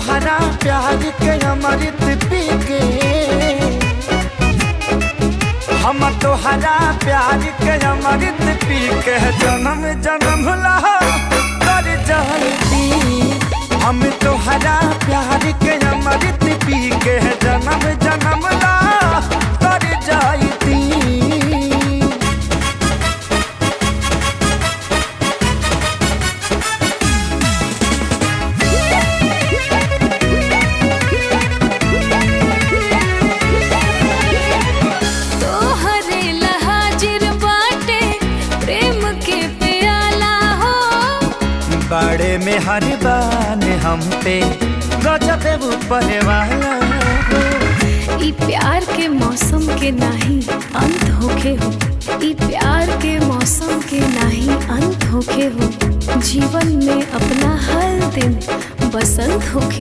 तोहरा प्यार के अमृत पी के, हम तोहरा प्यार के अमृत पी के जन्म जन्म ला कर जाती। हम तोहरा प्यार के अमृत पी के जन्म जन्म ला कर जाती। बड़े में हर बान हम पे गजब ऊपर वाला हो। ई प्यार के मौसम के नाही अंत होखे हो, ई प्यार के मौसम के नाही अंत होखे हो। जीवन में अपना हर दिन बसंत होखे।